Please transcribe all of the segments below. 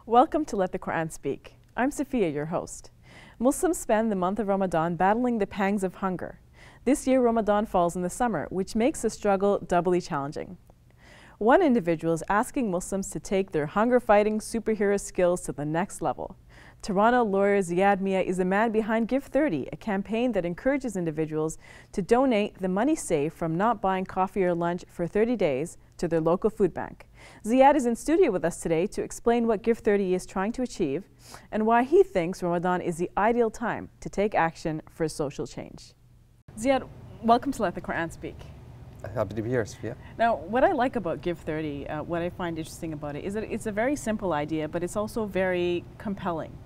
Welcome to Let the Quran Speak. I'm Sophia, your host. Muslims spend the month of Ramadan battling the pangs of hunger. This year, Ramadan falls in the summer, which makes the struggle doubly challenging. One individual is asking Muslims to take their hunger-fighting superhero skills to the next level. Toronto lawyer Ziyaad is the man behind Give30, a campaign that encourages individuals to donate the money saved from not buying coffee or lunch for 30 days to their local food bank. Ziyaad is in studio with us today to explain what Give30 is trying to achieve and why he thinks Ramadan is the ideal time to take action for social change. Ziyaad, welcome to Let the Quran Speak. Happy to be here, Sophia. Now, what I like about Give30, what I find interesting about it, is that it's a very simple idea, but it's also very compelling.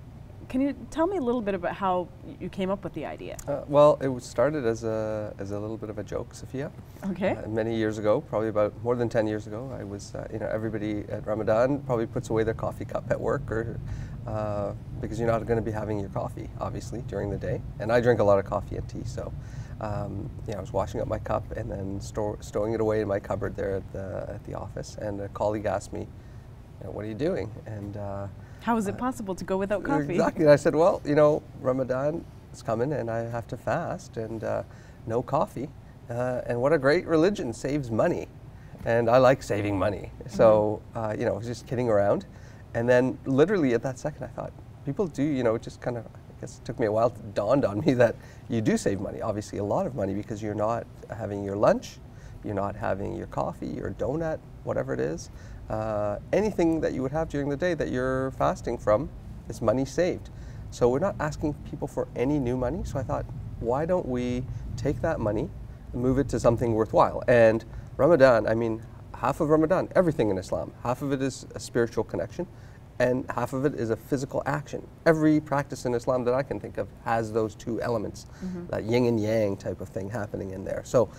Can you tell me a little bit about how you came up with the idea? Well, it was started as a little bit of a joke, Sophia. Okay. Many years ago, probably about more than 10 years ago, I was, everybody at Ramadan probably puts away their coffee cup at work, or because you're not going to be having your coffee, obviously, during the day. And I drink a lot of coffee and tea, so I was washing up my cup and then stowing it away in my cupboard there at the office. And a colleague asked me, "What are you doing?" And how is it possible to go without coffee? Exactly. And I said, well, Ramadan is coming and I have to fast and no coffee. And what a great religion, saves money. And I like saving money. So, I was just kidding around. And then literally at that second I thought, people do, it just kind of, I guess it took me a while to dawned on me that you do save money, obviously a lot of money, because you're not having your lunch, you're not having your coffee, your donut, whatever it is. Anything that you would have during the day that you're fasting from is money saved. So we're not asking people for any new money. So I thought, why don't we take that money and move it to something worthwhile? And Ramadan, I mean, half of Ramadan, everything in Islam, half of it is a spiritual connection and half of it is a physical action. Every practice in Islam that I can think of has those two elements, that yin and yang type of thing happening in there. So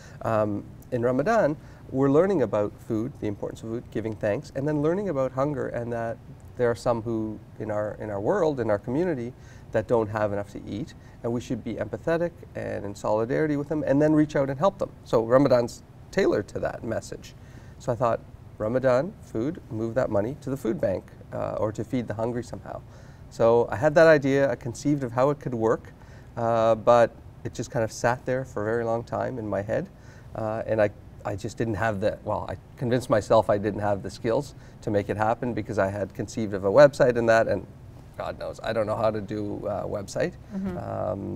in Ramadan, we're learning about food, the importance of food, giving thanks, and then learning about hunger, and that there are some who in our world, in our community, that don't have enough to eat, and we should be empathetic and in solidarity with them, and then reach out and help them. So Ramadan's tailored to that message. So I thought, Ramadan, food, move that money to the food bank or to feed the hungry somehow. So I had that idea, I conceived of how it could work, but it just kind of sat there for a very long time in my head, and I just didn't have I convinced myself I didn't have the skills to make it happen, because I had conceived of a website and that, and God knows, I don't know how to do a website.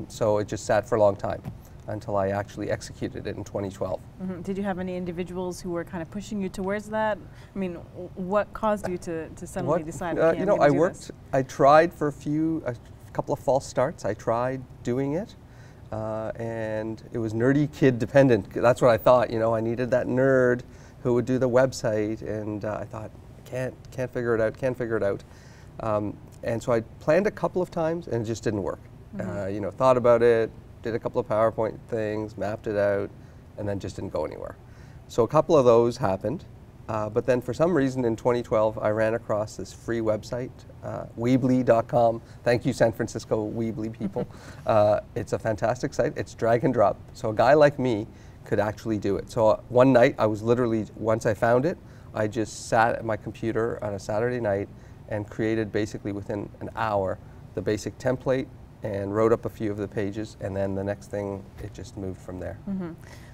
So it just sat for a long time until I actually executed it in 2012. Did you have any individuals who were kind of pushing you towards that? I mean, what caused you to suddenly decide, okay, I tried for a couple of false starts. I tried doing it. And it was nerdy kid dependent. That's what I thought, I needed that nerd who would do the website, and I thought, can't figure it out. And so I planned a couple of times and it just didn't work. Thought about it, did a couple of PowerPoint things, mapped it out, and then just didn't go anywhere. So a couple of those happened, but then for some reason in 2012 I ran across this free website, Weebly.com. Thank you, San Francisco Weebly people. It's a fantastic site. It's drag and drop. So a guy like me could actually do it. So one night I was literally, once I found it, I just sat at my computer on a Saturday night and created basically within an hour the basic template and wrote up a few of the pages, and then the next thing, it just moved from there.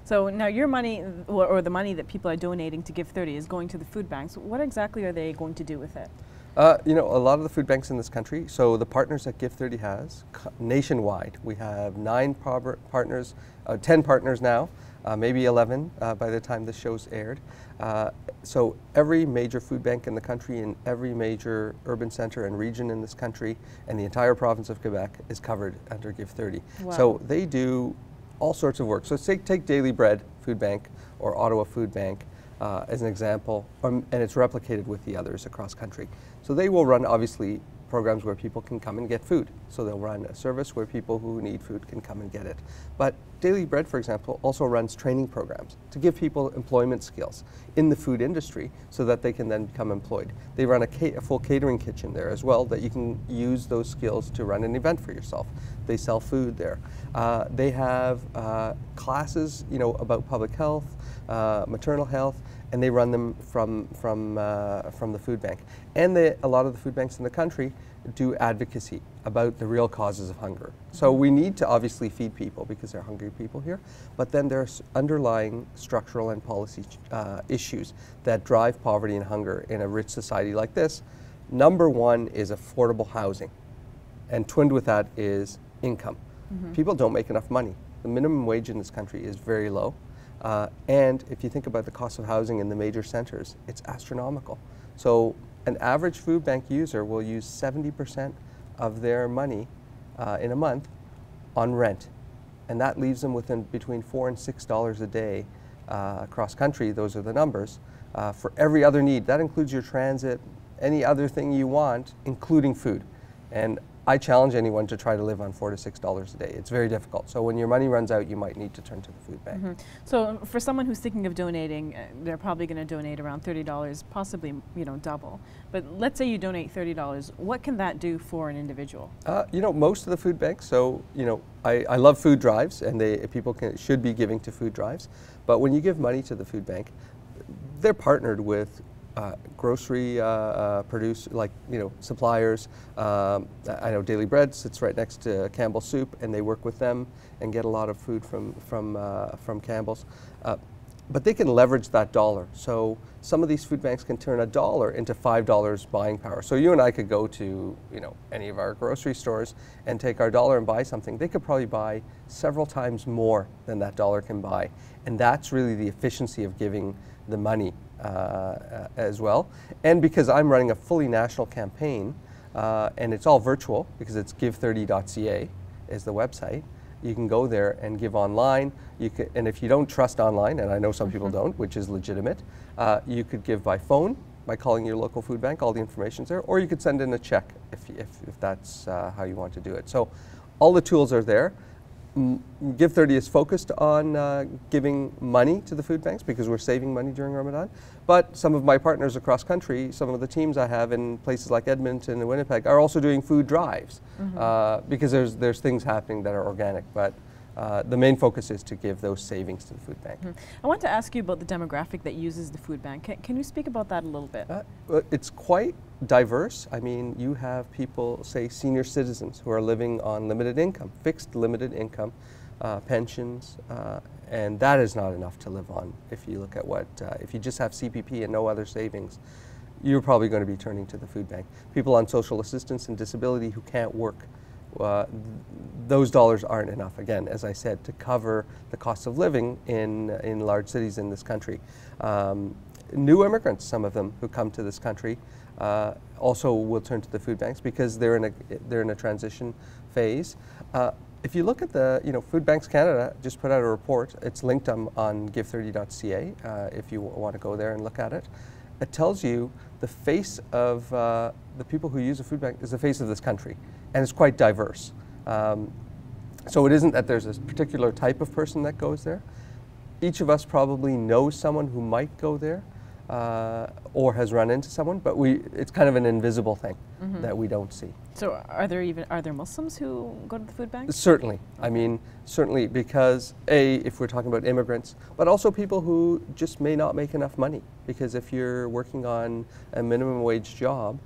So now your money, or the money that people are donating to Give30, is going to the food banks. What exactly are they going to do with it? A lot of the food banks in this country, so the partners that Give30 has, nationwide, we have 9 partners, 10 partners now, maybe 11 by the time this show's aired. So every major food bank in the country, in every major urban center and region in this country, and the entire province of Quebec is covered under Give30. Wow. So they do all sorts of work. So take Daily Bread Food Bank or Ottawa Food Bank as an example, and it's replicated with the others across country. So they will run, obviously, programs where people can come and get food. So they'll run a service where people who need food can come and get it. But Daily Bread, for example, also runs training programs to give people employment skills in the food industry so that they can then become employed. They run a full catering kitchen there as well, that you can use those skills to run an event for yourself. They sell food there. They have classes, about public health, maternal health, and they run them from the food bank. And a lot of the food banks in the country do advocacy about the real causes of hunger. So we need to obviously feed people because there are hungry people here, but then there's underlying structural and policy issues that drive poverty and hunger in a rich society like this. Number one is affordable housing, and twinned with that is income. People don't make enough money. The minimum wage in this country is very low, and if you think about the cost of housing in the major centers, it's astronomical. So an average food bank user will use 70% of their money in a month on rent, and that leaves them within between $4 and $6 a day across country. Those are the numbers for every other need. That includes your transit, any other thing you want, including food. And I challenge anyone to try to live on $4 to $6 a day. It's very difficult. So when your money runs out, you might need to turn to the food bank. So for someone who's thinking of donating, they're probably going to donate around $30, possibly double. But let's say you donate $30. What can that do for an individual? Most of the food banks. So I love food drives, and people should be giving to food drives. But when you give money to the food bank, they're partnered with grocery suppliers. I know Daily Bread sits right next to Campbell's Soup, and they work with them and get a lot of food from Campbell's. But they can leverage that dollar. So some of these food banks can turn $1 into $5 buying power. So you and I could go to any of our grocery stores and take our dollar and buy something. They could probably buy several times more than that dollar can buy, and that's really the efficiency of giving the money as well. And because I'm running a fully national campaign, and it's all virtual because it's Give30.ca is the website. You can go there and give online. And if you don't trust online, and I know some people don't, which is legitimate, you could give by phone by calling your local food bank. All the information's there, or you could send in a check if that's how you want to do it. So all the tools are there. Give30 is focused on giving money to the food banks because we're saving money during Ramadan. But some of my partners across country, some of the teams I have in places like Edmonton and Winnipeg are also doing food drives because there's things happening that are organic. But the main focus is to give those savings to the food bank. I want to ask you about the demographic that uses the food bank. Can you speak about that a little bit? Well, it's quite diverse. I mean, you have people, say senior citizens, who are living on limited income, fixed limited income, pensions, and that is not enough to live on. If you look at if you just have CPP and no other savings, you're probably going to be turning to the food bank. People on social assistance and disability who can't work, those dollars aren't enough, again, as I said, to cover the cost of living in large cities in this country. New immigrants, some of them who come to this country, also will turn to the food banks because they're in a transition phase. If you look at Food Banks Canada just put out a report. It's linked on Give30.ca if you want to go there and look at it. It tells you the face of the people who use a food bank is the face of this country, and it's quite diverse. So it isn't that there's a particular type of person that goes there. Each of us probably knows someone who might go there or has run into someone, but it's kind of an invisible thing that we don't see. So are there Muslims who go to the food bank? Certainly. I mean, certainly, because if we're talking about immigrants, but also people who just may not make enough money, because if you're working on a minimum wage job,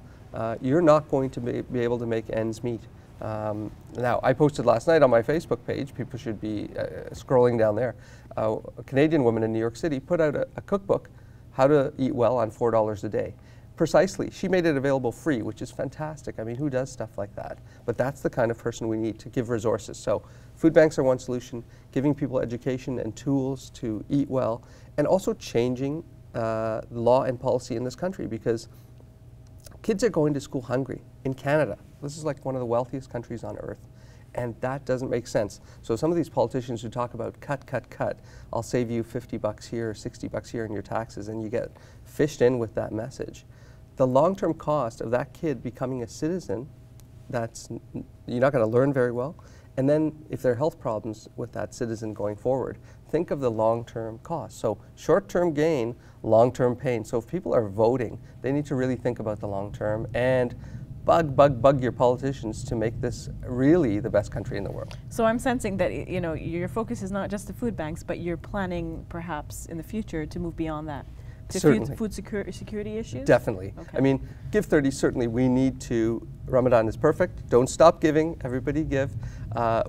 you're not going to be able to make ends meet. Now, I posted last night on my Facebook page, people should be scrolling down there, a Canadian woman in New York City put out a cookbook, How to Eat Well on $4 a Day. Precisely. She made it available free, which is fantastic. I mean, who does stuff like that? But that's the kind of person we need to give resources. So food banks are one solution, giving people education and tools to eat well, and also changing law and policy in this country, because kids are going to school hungry in Canada. This is like one of the wealthiest countries on earth, and that doesn't make sense. So some of these politicians who talk about cut, I'll save you $50 here or $60 here in your taxes, and you get fished in with that message. The long-term cost of that kid becoming a citizen, you're not going to learn very well. And then if there are health problems with that citizen going forward, think of the long-term cost. So short-term gain, long-term pain. So if people are voting, they need to really think about the long-term and bug your politicians to make this really the best country in the world. So I'm sensing that your focus is not just the food banks, but you're planning perhaps in the future to move beyond that. To Certainly. food security issues? Definitely. Okay. I mean, Give30, certainly we need to, Ramadan is perfect. Don't stop giving. Everybody give.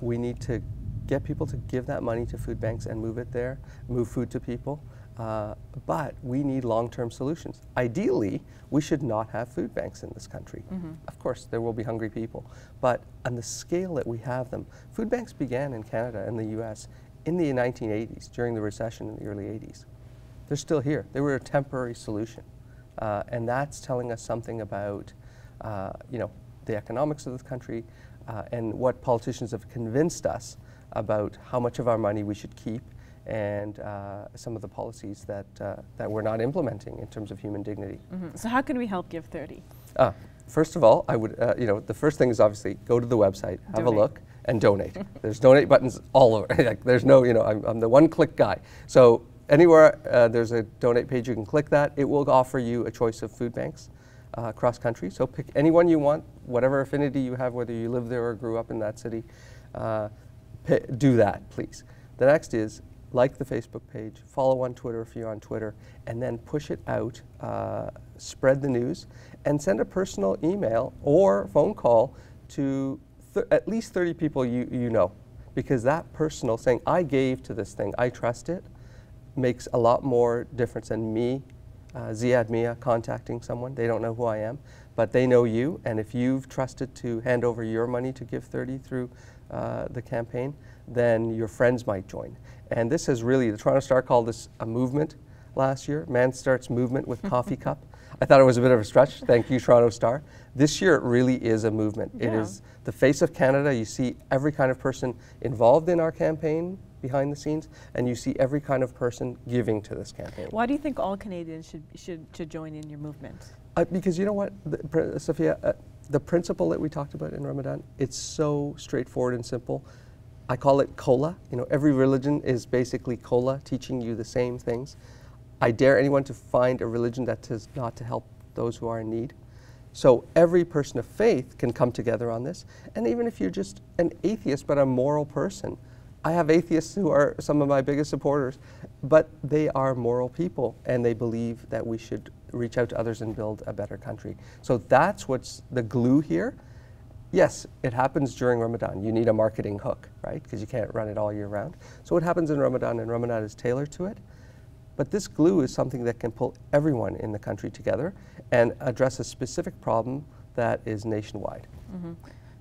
We need to get people to give that money to food banks and move it there, move food to people. But we need long-term solutions. Ideally, we should not have food banks in this country. Of course, there will be hungry people. But on the scale that we have them, food banks began in Canada and the US in the 1980s, during the recession in the early 80s. They're still here. They were a temporary solution. And that's telling us something about the economics of the country and what politicians have convinced us about how much of our money we should keep and some of the policies that we're not implementing in terms of human dignity. So how can we help Give30? First of all, I would, the first thing is obviously go to the website, have a Donate. look, and donate. There's donate buttons all over. Like, there's no, I'm the one-click guy. So anywhere there's a donate page, you can click that. It will offer you a choice of food banks across country. So pick any one you want, whatever affinity you have, whether you live there or grew up in that city. Do that, please. The next is like the Facebook page, follow on Twitter if you're on Twitter, and then push it out, spread the news, and send a personal email or phone call to at least 30 people you know. Because that personal saying, I gave to this thing, I trust it, makes a lot more difference than me, Ziyaad Mia, contacting someone. They don't know who I am, but they know you, and if you've trusted to hand over your money to Give30 through the campaign, then your friends might join. And this has really, the Toronto Star called this a movement last year. Man starts movement with coffee cup. I thought it was a bit of a stretch. Thank you, Toronto Star. This year it really is a movement. Yeah. It is the face of Canada. You see every kind of person involved in our campaign behind the scenes, and you see every kind of person giving to this campaign. Why do you think all Canadians should join in your movement? Because you know what, Sophia, the principle that we talked about in Ramadan, it's so straightforward and simple. I call it cola. Every religion is basically cola, teaching you the same things. I dare anyone to find a religion that is not to help those who are in need. So every person of faith can come together on this. And even if you're just an atheist but a moral person, I have atheists who are some of my biggest supporters, but they are moral people and they believe that we should reach out to others and build a better country. So that's what's the glue here. Yes, it happens during Ramadan. You need a marketing hook, right? Because you can't run it all year round. So it happens in Ramadan, and Ramadan is tailored to it. But this glue is something that can pull everyone in the country together and address a specific problem that is nationwide.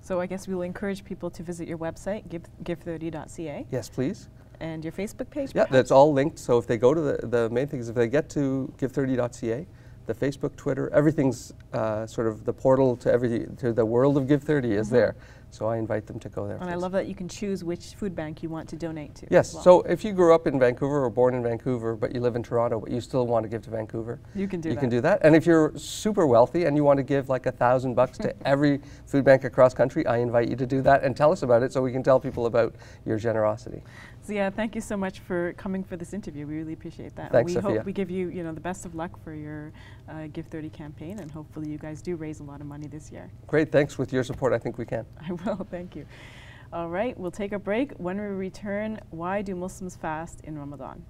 So I guess we'll encourage people to visit your website, give30.ca. Yes, please. And your Facebook page? Yeah, that's all linked. So if they go to the main thing is if they get to give30.ca, the Facebook, Twitter, everything's sort of the portal to the world of Give30 is there. So I invite them to go there. And I love that you can choose which food bank you want to donate to. Yes, as well. so if you grew up in Vancouver or born in Vancouver, but you live in Toronto, but you still want to give to Vancouver, you can do that. You can do that. And if you're super wealthy and you want to give like $1,000 to every food bank across country, I invite you to do that and tell us about it so we can tell people about your generosity. Ziyaad, thank you so much for coming for this interview. We really appreciate that. Thanks, we Sophia. hope we give you, the best of luck for your Give30 campaign, and hopefully you guys do raise a lot of money this year. Great, thanks. With your support, I think we can. I will, thank you. All right, we'll take a break. When we return, why do Muslims fast in Ramadan?